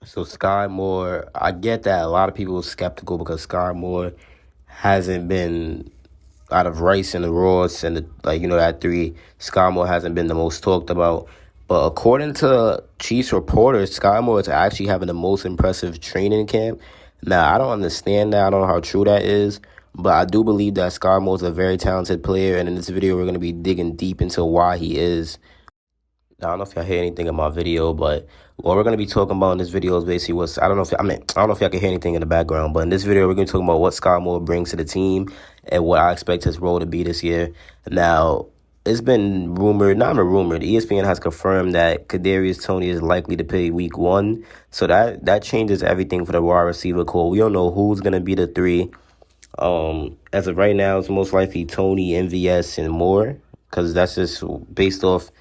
So Sky Moore, I get that a lot of people are skeptical because Sky Moore hasn't been out of Rice and the Ross and that three. Sky Moore hasn't been the most talked about. But according to Chiefs reporters, Sky Moore is actually having the most impressive training camp. Now I don't understand that. I don't know how true that is. But I do believe that Sky Moore is a very talented player, and in this video, we're going to be digging deep into why he is. I don't know if y'all hear anything in my video, but what we're gonna be talking about in this video is basically I don't know if y'all can hear anything in the background, but in this video we're gonna talk about what Scott Moore brings to the team and what I expect his role to be this year. Now, it's been rumored, not even rumored, ESPN has confirmed that Kadarius Toney is likely to play week 1. So that changes everything for the wide receiver core. We don't know who's gonna be the three. As of right now, it's most likely Tony, MVS, and Moore, because that's just based off,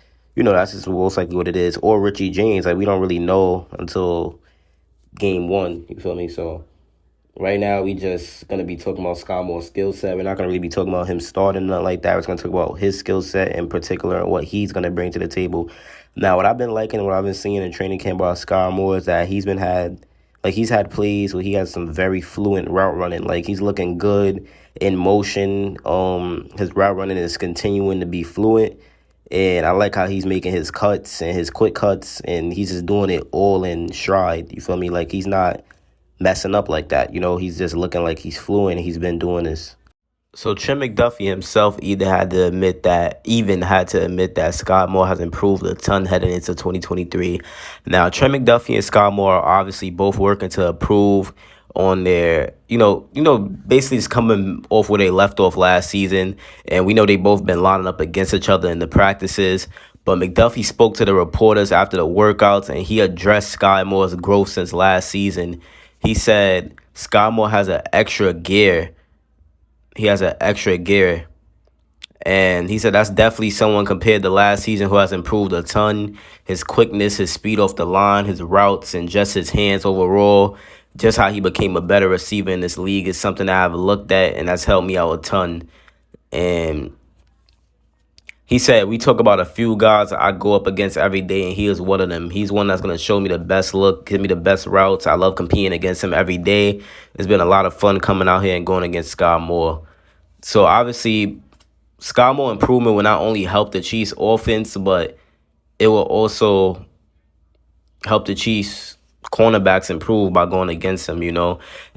that's just most likely what it is. Or Richie James. Like, we don't really know until game 1. You feel me? So right now, we just going to be talking about Scott Moore's skill set. We're not going to really be talking about him starting, nothing like that. We're going to talk about his skill set in particular and what he's going to bring to the table. Now, what I've been liking and what I've been seeing in training camp about Scott Moore is that he's had plays where he has some very fluent route running. Like, he's looking good in motion. His route running is continuing to be fluent. And I like how he's making his cuts and his quick cuts, and he's just doing it all in stride. You feel me? Like, he's not messing up like that. He's just looking like he's fluent. He's been doing this. So Trent McDuffie himself even had to admit that Scott Moore has improved a ton heading into 2023. Now, Trent McDuffie and Scott Moore are obviously both working to improve on their, basically just coming off where they left off last season. And we know they both been lining up against each other in the practices. But McDuffie spoke to the reporters after the workouts, and he addressed Scott Moore's growth since last season. He said Scott Moore has an extra gear. And he said that's definitely someone compared to last season who has improved a ton. His quickness, his speed off the line, his routes, and just his hands overall. Just how he became a better receiver in this league is something that I've looked at, and that's helped me out a ton. And he said, we talk about a few guys I go up against every day, and he is one of them. He's one that's going to show me the best look, give me the best routes. I love competing against him every day. It's been a lot of fun coming out here and going against Scott Moore. So, obviously, Scott Moore improvement will not only help the Chiefs' offense, but it will also help the Chiefs' cornerbacks improve by going against him,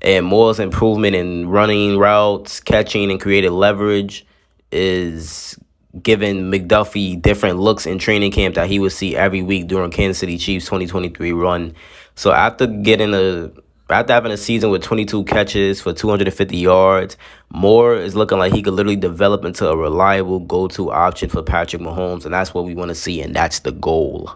And Moore's improvement in running routes, catching, and creating leverage is giving McDuffie different looks in training camp that he would see every week during Kansas City Chiefs 2023 run. So after having a season with 22 catches for 250 yards, Moore is looking like he could literally develop into a reliable go-to option for Patrick Mahomes, and that's what we want to see, and that's the goal.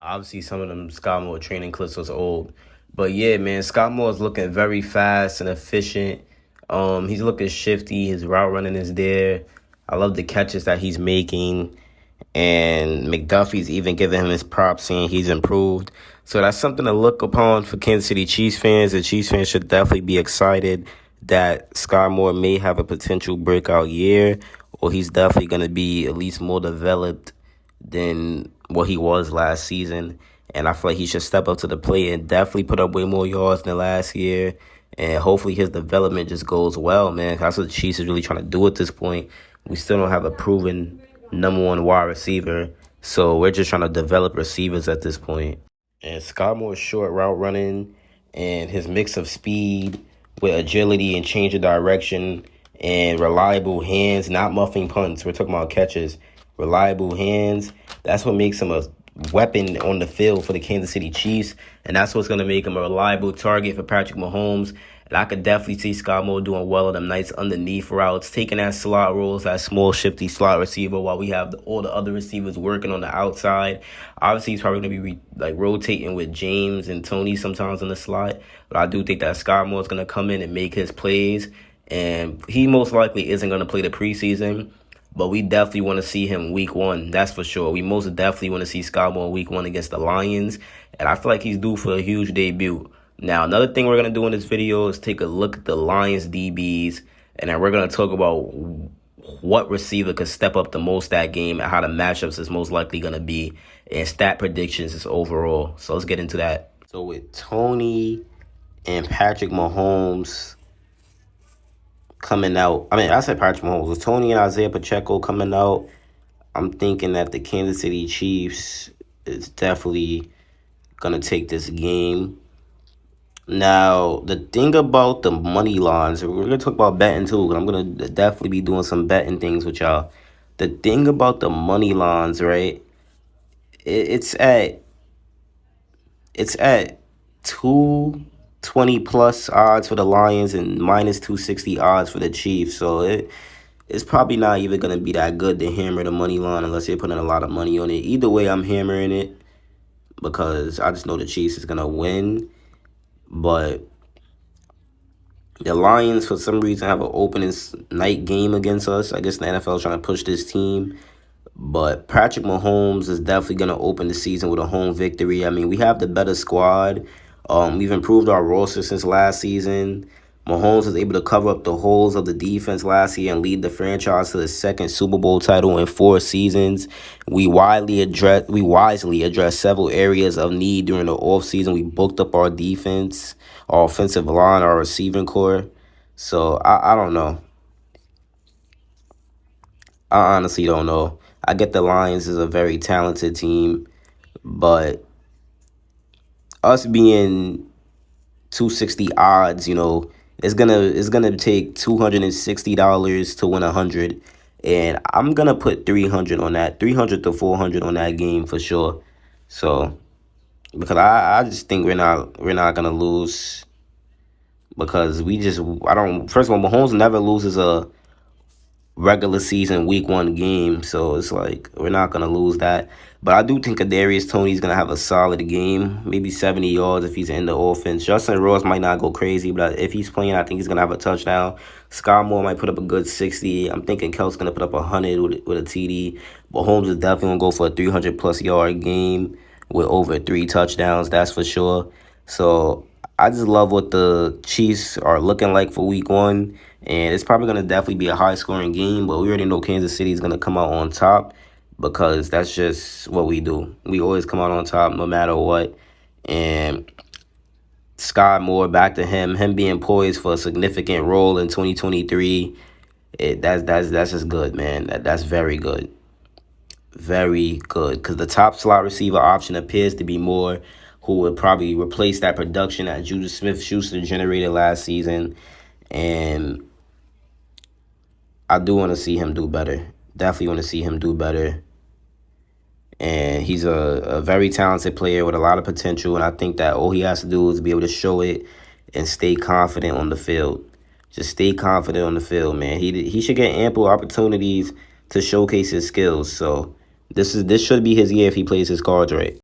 Obviously, some of them Scott Moore training clips was old. But yeah, man, Scott Moore is looking very fast and efficient. He's looking shifty. His route running is there. I love the catches that he's making. And McDuffie's even giving him his props, saying he's improved. So that's something to look upon for Kansas City Chiefs fans. The Chiefs fans should definitely be excited that Scott Moore may have a potential breakout year, or he's definitely going to be at least more developed than what he was last season. And I feel like he should step up to the plate and definitely put up way more yards than last year. And hopefully his development just goes well, man. That's what the Chiefs is really trying to do at this point. We still don't have a proven number one wide receiver. So we're just trying to develop receivers at this point. And Scott Moore's short route running and his mix of speed with agility and change of direction and reliable hands, not muffing punts. We're talking about catches. Reliable hands. That's what makes him a weapon on the field for the Kansas City Chiefs. And that's what's going to make him a reliable target for Patrick Mahomes. And I could definitely see Scott Moore doing well on them nice underneath routes, taking that slot roles, that small, shifty slot receiver while we have all the other receivers working on the outside. Obviously, he's probably going to be rotating with James and Tony sometimes in the slot. But I do think that Scott Moore is going to come in and make his plays. And he most likely isn't going to play the preseason. But we definitely want to see him week 1. That's for sure. We most definitely want to see Scott Moore week 1 against the Lions. And I feel like he's due for a huge debut. Now, another thing we're going to do in this video is take a look at the Lions DBs. And then we're going to talk about what receiver could step up the most that game and how the matchups is most likely going to be, and stat predictions is overall. So let's get into that. So with Tony and Patrick Mahomes coming out, I said Patrick Mahomes. With Tony and Isaiah Pacheco coming out, I'm thinking that the Kansas City Chiefs is definitely going to take this game. Now, the thing about the money lines, we're going to talk about betting too, and I'm going to definitely be doing some betting things with y'all. The thing about the money lines, right? It's at 220 plus odds for the Lions and minus 260 odds for the Chiefs. So it's probably not even going to be that good to hammer the money line unless you're putting a lot of money on it. Either way, I'm hammering it because I just know the Chiefs is going to win. But the Lions, for some reason, have an opening night game against us. I guess the NFL is trying to push this team. But Patrick Mahomes is definitely going to open the season with a home victory. I mean, we have the better squad. We've improved our roster since last season. Mahomes was able to cover up the holes of the defense last year and lead the franchise to the second Super Bowl title in 4 seasons. We wisely addressed several areas of need during the offseason. We booked up our defense, our offensive line, our receiving core. So I don't know. I honestly don't know. I get the Lions is a very talented team, but us being 260 odds, it's gonna take $260 to win 100, and I'm gonna put 300 on that, 300 to 400 on that game for sure. So because I just think we're not gonna lose because we just I don't. First of all, Mahomes never loses a regular season week 1 game, so it's like we're not gonna lose that. But I do think Kadarius Toney's gonna have a solid game, maybe 70 yards if he's in the offense. Justin Ross might not go crazy, but if he's playing, I think he's gonna have a touchdown. Scott Moore might put up a good 60. I'm thinking Kel's gonna put up 100 with a TD. But Holmes is definitely gonna go for a 300 plus yard game with over 3 touchdowns. That's for sure. So I just love what the Chiefs are looking like for week 1. And it's probably going to definitely be a high scoring game, but we already know Kansas City is going to come out on top because that's just what we do. We always come out on top no matter what. And Scott Moore, back to him being poised for a significant role in 2023. That's just good, man. That's very good. Very good. Because the top slot receiver option appears to be Moore, who would probably replace that production that Juju Smith-Schuster generated last season. And I do want to see him do better. Definitely want to see him do better. And he's a very talented player with a lot of potential. And I think that all he has to do is be able to show it and stay confident on the field. Just stay confident on the field, man. He should get ample opportunities to showcase his skills. So this should be his year if he plays his cards right.